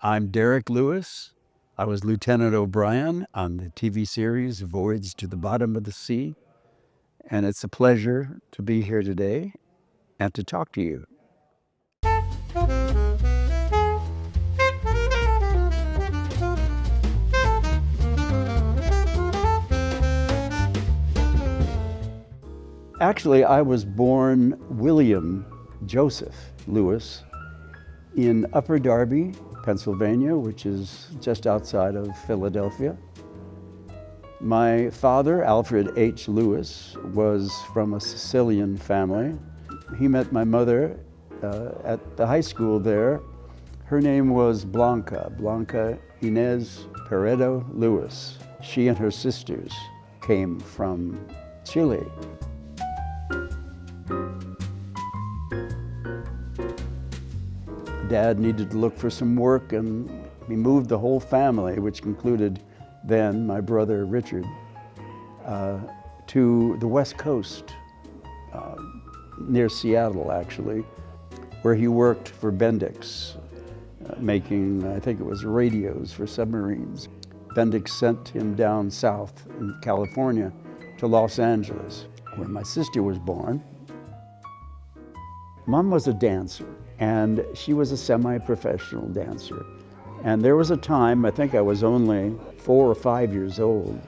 I'm Derrik Lewis. I was Lieutenant O'Brien on the TV series Voyage to the Bottom of the Sea, and it's a pleasure to be here today and to talk to you. Actually, I was born William Joseph Lewis in Upper Darby, Pennsylvania, which is just outside of Philadelphia. My father, Alfred H. Lewis, was from a Sicilian family. He met my mother at the high school there. Her name was Blanca Inez Peredo Lewis. She and her sisters came from Chile. Dad needed to look for some work, and we moved the whole family, which included then my brother Richard, to the West Coast, near Seattle actually, where he worked for Bendix, making, I think it was radios for submarines. Bendix sent him down south in California to Los Angeles, where my sister was born. Mom was a dancer, and she was a semi-professional dancer. And there was a time, I think I was only 4 or 5 years old,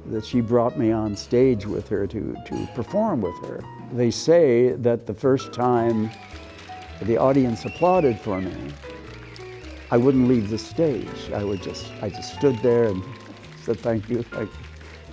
that she brought me on stage with her to perform with her. They say that the first time the audience applauded for me, I wouldn't leave the stage. I just stood there and said, thank you.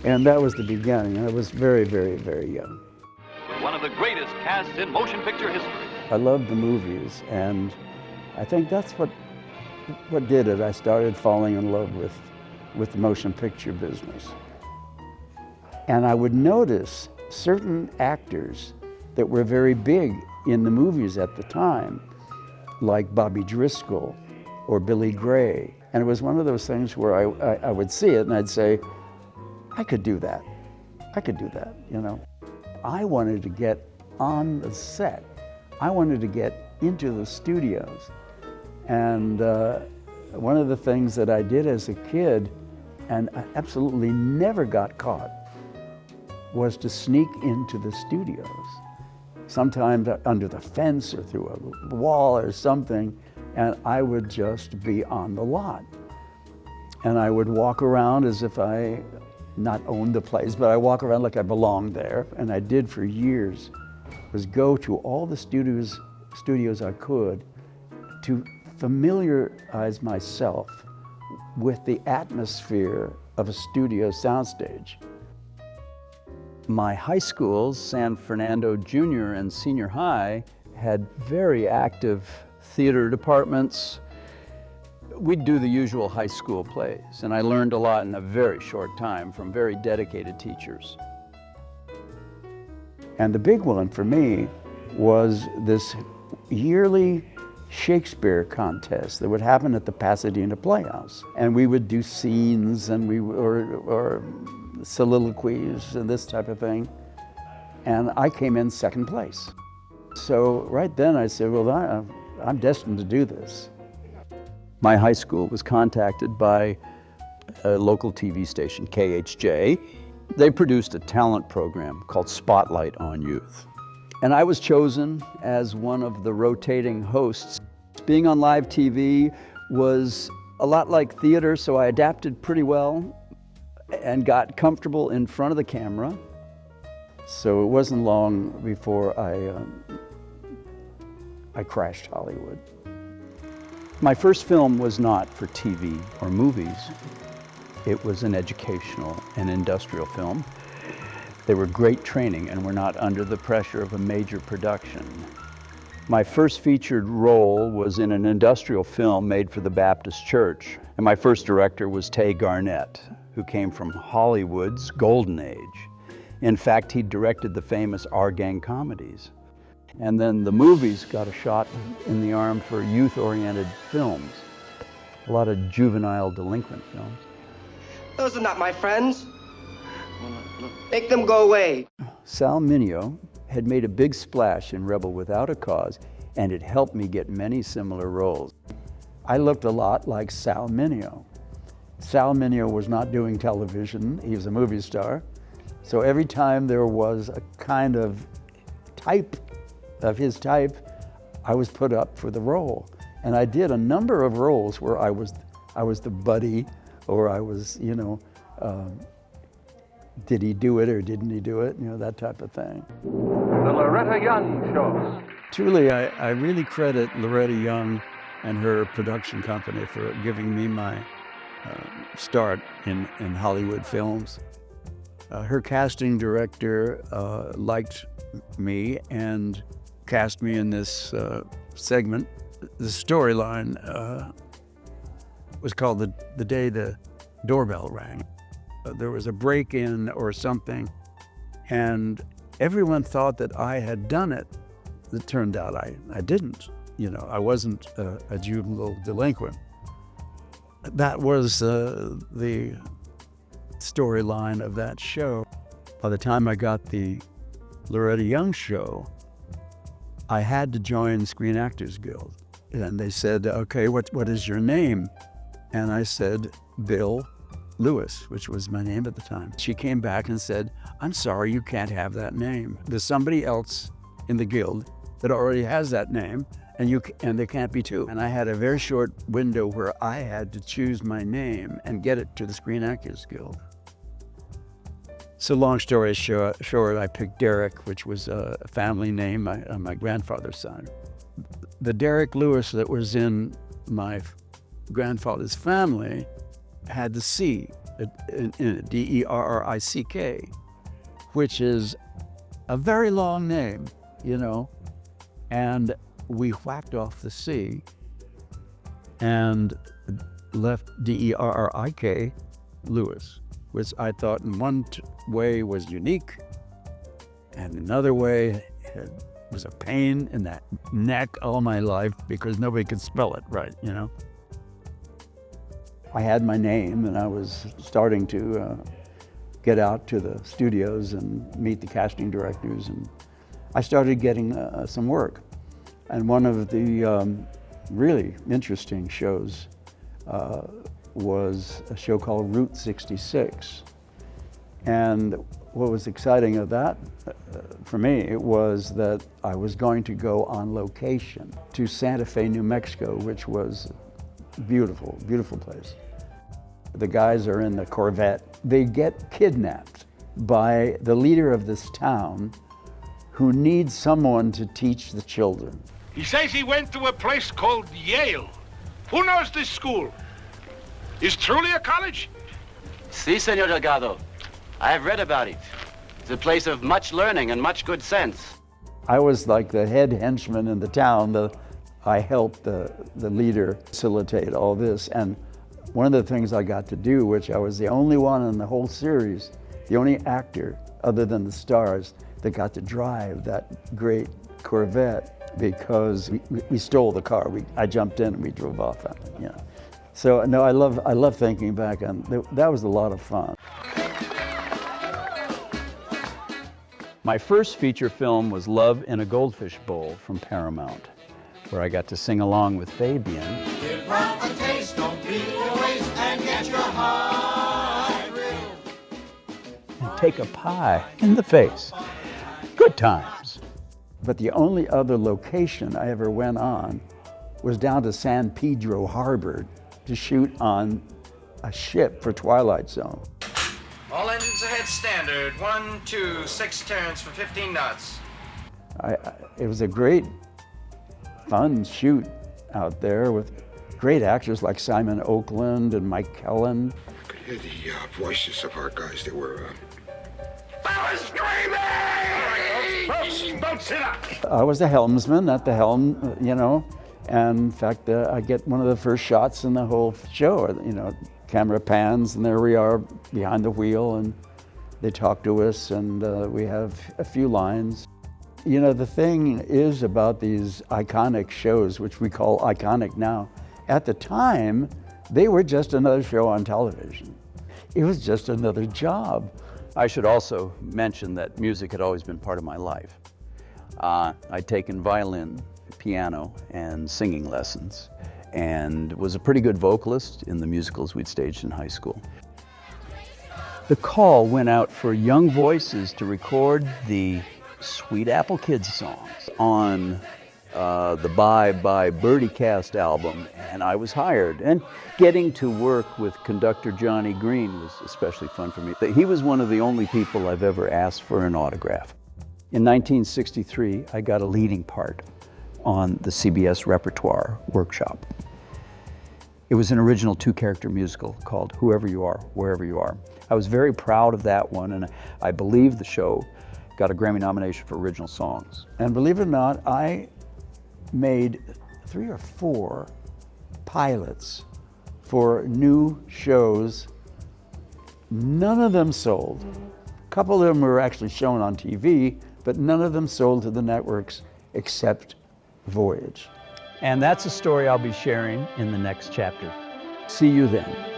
And that was the beginning. I was very, very, very young. One of the greatest casts in motion picture history. I loved the movies, and I think that's what did it. I started falling in love with the motion picture business. And I would notice certain actors that were very big in the movies at the time, like Bobby Driscoll or Billy Gray. And it was one of those things where I would see it and I'd say, I could do that. I could do that, you know. I wanted to get on the set. I wanted to get into the studios. And one of the things that I did as a kid, and I absolutely never got caught, was to sneak into the studios. Sometimes under the fence or through a wall or something, and I would just be on the lot. And I would walk around as if I not owned the place, but I walk around like I belonged there, and I did for years, was go to all the studios I could to familiarize myself with the atmosphere of a studio soundstage. My high schools, San Fernando Junior and Senior High, had very active theater departments. We'd do the usual high school plays, and I learned a lot in a very short time from very dedicated teachers. And the big one for me was this yearly Shakespeare contest that would happen at the Pasadena Playhouse. And we would do scenes and or soliloquies and this type of thing. And I came in second place. So right then I said, well, I'm destined to do this. My high school was contacted by a local TV station, KHJ. They produced a talent program called Spotlight on Youth. And I was chosen as one of the rotating hosts. Being on live TV was a lot like theater, so I adapted pretty well and got comfortable in front of the camera. So it wasn't long before I crashed Hollywood. My first film was not for TV or movies. It was an educational and industrial film. They were great training and were not under the pressure of a major production. My first featured role was in an industrial film made for the Baptist Church. And my first director was Tay Garnett, who came from Hollywood's golden age. In fact, he directed the famous Our Gang comedies. And then the movies got a shot in the arm for youth-oriented films, a lot of juvenile delinquent films. Those are not my friends. Make them go away. Sal Mineo had made a big splash in Rebel Without a Cause, and it helped me get many similar roles. I looked a lot like Sal Mineo. Sal Mineo was not doing television, he was a movie star. So every time there was a kind of type of his type, I was put up for the role. And I did a number of roles where I was the buddy, or I was, you know, did he do it or didn't he do it? You know, that type of thing. The Loretta Young Show. Truly, I really credit Loretta Young and her production company for giving me my start in Hollywood films. Her casting director liked me and cast me in this segment. The storyline was called The Day the Doorbell Rang. There was a break-in or something, and everyone thought that I had done it. It turned out I didn't. You know, I wasn't a juvenile delinquent. That was the storyline of that show. By the time I got the Loretta Young show, I had to join Screen Actors Guild. And they said, okay, what is your name? And I said, Bill Lewis, which was my name at the time. She came back and said, I'm sorry, you can't have that name. There's somebody else in the guild that already has that name, and there can't be two. And I had a very short window where I had to choose my name and get it to the Screen Actors Guild. So long story short, I picked Derrik, which was a family name on my grandfather's side. The Derrik Lewis that was in my grandfather's family had the C in it, D-E-R-R-I-C-K, which is a very long name, you know, and we whacked off the C and left D-E-R-R-I-K, Lewis, which I thought in one way was unique, and another way it was a pain in that neck all my life because nobody could spell it right, you know. I had my name and I was starting to get out to the studios and meet the casting directors, and I started getting some work. And one of the really interesting shows was a show called Route 66. And what was exciting of that for me was that I was going to go on location to Santa Fe, New Mexico, which was a beautiful, beautiful place. The guys are in the Corvette. They get kidnapped by the leader of this town who needs someone to teach the children. He says he went to a place called Yale. Who knows this school? Is truly a college? Si, Senor Delgado. I have read about it. It's a place of much learning and much good sense. I was like the head henchman in the town. I helped the leader facilitate all this. And one of the things I got to do, which I was the only one in the whole series, the only actor other than the stars that got to drive that great Corvette, because we stole the car. I jumped in and we drove off on it, you know. So no, I love thinking back on that. Was a lot of fun. My first feature film was Love in a Goldfish Bowl from Paramount, where I got to sing along with Fabian. Give her a taste, don't be a waste, and get your heart real. And take a pie in the face. Good times. But the only other location I ever went on was down to San Pedro Harbor to shoot on a ship for Twilight Zone. All engines ahead standard. 1, 2, 6 turns for 15 knots. It was a great, fun shoot out there with great actors like Simon Oakland and Mike Kellen. I could hear the voices of our guys. They were... I was screaming! Folks, don't sit up! I was the helmsman at the helm, you know, and in fact, I get one of the first shots in the whole show, you know. Camera pans, and there we are behind the wheel, and they talk to us, and we have a few lines. You know, the thing is about these iconic shows, which we call iconic now, at the time, they were just another show on television. It was just another job. I should also mention that music had always been part of my life. I'd taken violin, piano, and singing lessons. and was a pretty good vocalist in the musicals we'd staged in high school. The call went out for young voices to record the Sweet Apple Kids songs on the Bye Bye Birdie Cast album, and I was hired. And getting to work with conductor Johnny Green was especially fun for me. He was one of the only people I've ever asked for an autograph. In 1963, I got a leading part on the CBS Repertoire Workshop. It was an original two-character musical called Whoever You Are, Wherever You Are. I was very proud of that one, and I believe the show got a Grammy nomination for original songs. And believe it or not, I made 3 or 4 pilots for new shows. None of them sold. A couple of them were actually shown on TV, but none of them sold to the networks except Voyage. And that's a story I'll be sharing in the next chapter. See you then.